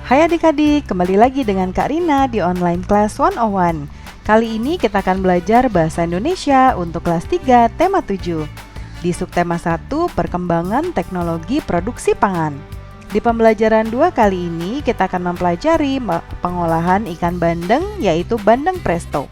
Hai adik-adik, kembali lagi dengan Kak Rina di Online Class 101. Kali ini kita akan belajar Bahasa Indonesia untuk kelas 3, tema 7. Di subtema 1, Perkembangan Teknologi Produksi Pangan. Di pembelajaran 2 kali ini, kita akan mempelajari pengolahan ikan bandeng, yaitu bandeng presto.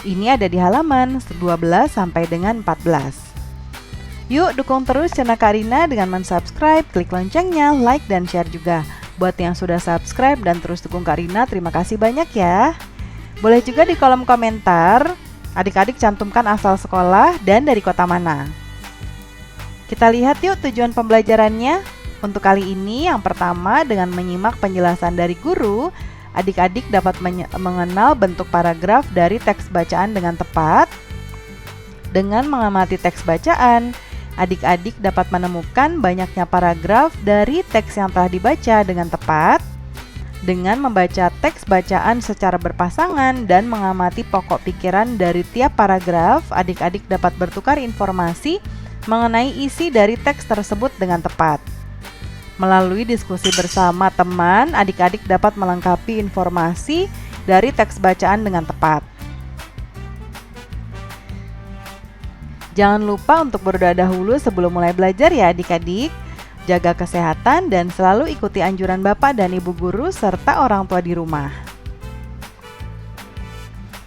Ini ada di halaman 12 sampai dengan 14. Yuk dukung terus channel Kak Rina dengan mensubscribe, klik loncengnya, like, dan share juga. Buat yang sudah subscribe dan terus dukung Kak Rina, terima kasih banyak ya. Boleh juga di kolom komentar, adik-adik cantumkan asal sekolah dan dari kota mana. Kita lihat yuk tujuan pembelajarannya. Untuk kali ini yang pertama, dengan menyimak penjelasan dari guru, adik-adik dapat mengenal bentuk paragraf dari teks bacaan dengan tepat. Dengan mengamati teks bacaan, adik-adik dapat menemukan banyaknya paragraf dari teks yang telah dibaca dengan tepat. Dengan membaca teks bacaan secara berpasangan dan mengamati pokok pikiran dari tiap paragraf, adik-adik dapat bertukar informasi mengenai isi dari teks tersebut dengan tepat. Melalui diskusi bersama teman, adik-adik dapat melengkapi informasi dari teks bacaan dengan tepat. Jangan lupa untuk berdoa dahulu sebelum mulai belajar ya adik-adik. Jaga kesehatan dan selalu ikuti anjuran Bapak dan Ibu guru serta orang tua di rumah.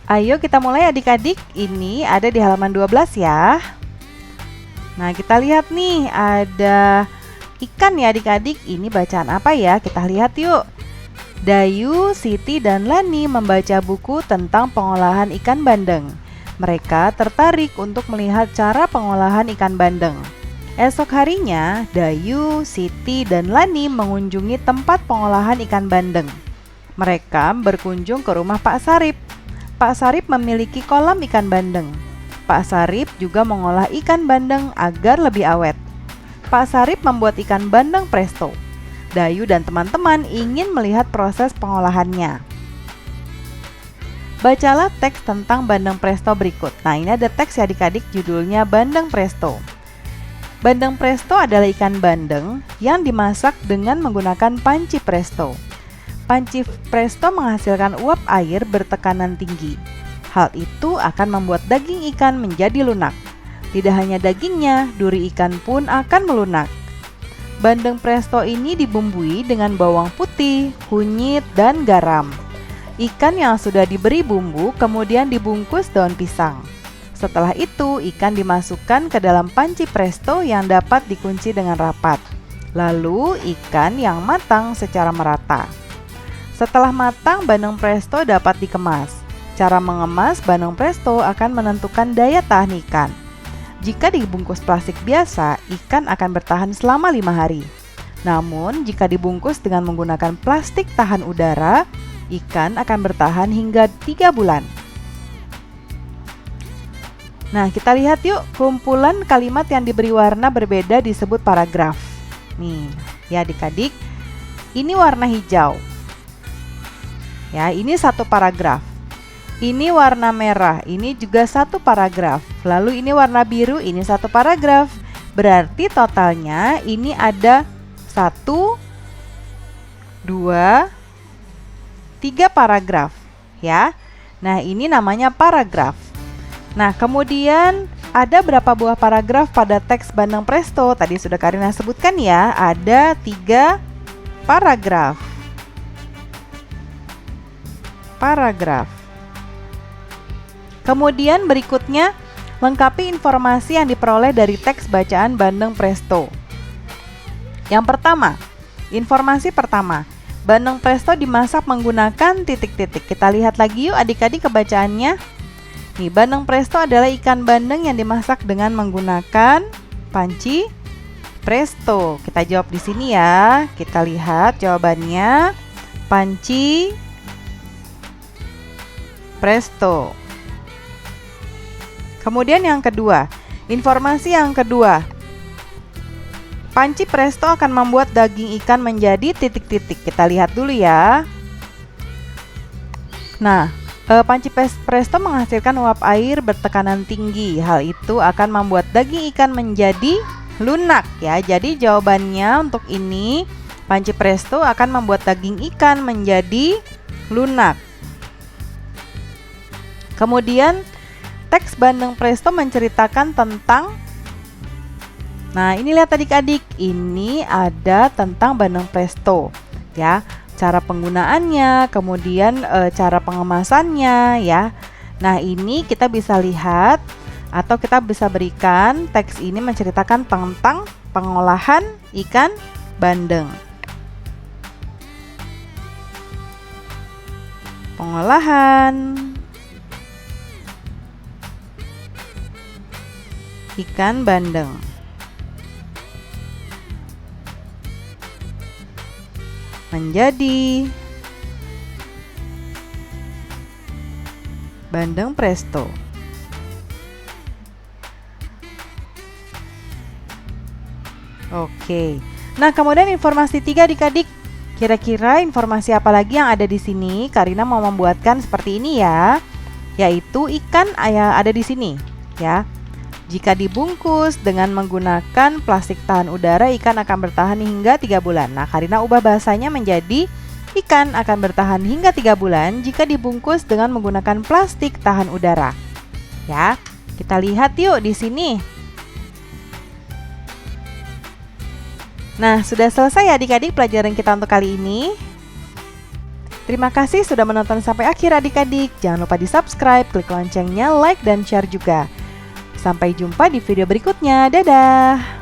Ayo kita mulai adik-adik, ini ada di halaman 12 ya. Nah kita lihat nih, ada ikan ya adik-adik, ini bacaan apa ya? Kita lihat yuk. Dayu, Siti, dan Lani membaca buku tentang pengolahan ikan bandeng. Mereka tertarik untuk melihat cara pengolahan ikan bandeng. Esok harinya, Dayu, Siti, dan Lani mengunjungi tempat pengolahan ikan bandeng. Mereka berkunjung ke rumah Pak Sarip. Pak Sarip memiliki kolam ikan bandeng. Pak Sarip juga mengolah ikan bandeng agar lebih awet. Pak Sarip membuat ikan bandeng presto. Dayu dan teman-teman ingin melihat proses pengolahannya. Bacalah teks tentang bandeng presto berikut. Nah ini ada teks ya adik-adik, judulnya Bandeng Presto. Bandeng presto adalah ikan bandeng yang dimasak dengan menggunakan panci presto. Panci presto menghasilkan uap air bertekanan tinggi. Hal itu akan membuat daging ikan menjadi lunak. Tidak hanya dagingnya, duri ikan pun akan melunak. Bandeng presto ini dibumbui dengan bawang putih, kunyit, dan garam. Ikan yang sudah diberi bumbu kemudian dibungkus daun pisang. Setelah itu, ikan dimasukkan ke dalam panci presto yang dapat dikunci dengan rapat. Lalu, ikan yang matang secara merata. Setelah matang, bandeng presto dapat dikemas. Cara mengemas bandeng presto akan menentukan daya tahan ikan. Jika dibungkus plastik biasa, ikan akan bertahan selama 5 hari. Namun, jika dibungkus dengan menggunakan plastik tahan udara, ikan akan bertahan hingga 3 bulan. Nah, kita lihat yuk, kumpulan kalimat yang diberi warna berbeda disebut paragraf. Nih, ya adik-adik, ini warna hijau. Ya, ini satu paragraf. Ini warna merah, ini juga satu paragraf. Lalu ini warna biru, ini satu paragraf. Berarti totalnya ini ada 1, 2, 3 paragraf ya. Nah ini namanya paragraf. Nah kemudian ada berapa buah paragraf pada teks bandeng presto? Tadi sudah Kak Rina sebutkan ya, ada 3 paragraf. Kemudian berikutnya, lengkapi informasi yang diperoleh dari teks bacaan bandeng presto. Yang pertama, informasi pertama, bandeng presto dimasak menggunakan titik-titik. Kita lihat lagi yuk adik-adik kebacaannya. Nih, bandeng presto adalah ikan bandeng yang dimasak dengan menggunakan panci presto. Kita jawab di sini ya. Kita lihat jawabannya, panci presto. Kemudian yang kedua, informasi yang kedua, panci presto akan membuat daging ikan menjadi titik-titik. Kita lihat dulu ya. Nah, panci presto menghasilkan uap air bertekanan tinggi. Hal itu akan membuat daging ikan menjadi lunak ya. Jadi jawabannya untuk ini Panci presto akan membuat daging ikan menjadi lunak. Kemudian teks bandeng presto menceritakan tentang, nah ini lihat adik-adik, ini ada tentang bandeng presto ya, cara penggunaannya, kemudian cara pengemasannya ya. Nah ini kita bisa lihat atau kita bisa berikan teks ini menceritakan tentang pengolahan ikan bandeng. Pengolahan ikan bandeng. Menjadi bandeng presto. Oke. Nah, kemudian informasi 3 adik-adik. Kira-kira informasi apa lagi yang ada di sini? Karina mau membuatkan seperti ini ya. Yaitu ikan ada di sini ya. Jika dibungkus dengan menggunakan plastik tahan udara, ikan akan bertahan hingga 3 bulan. Nah, Karina ubah bahasanya menjadi ikan akan bertahan hingga 3 bulan jika dibungkus dengan menggunakan plastik tahan udara. Ya, kita lihat yuk di sini. Nah, sudah selesai ya adik-adik pelajaran kita untuk kali ini. Terima kasih sudah menonton sampai akhir adik-adik. Jangan lupa di subscribe, klik loncengnya, like, dan share juga. Sampai jumpa di video berikutnya. Dadah!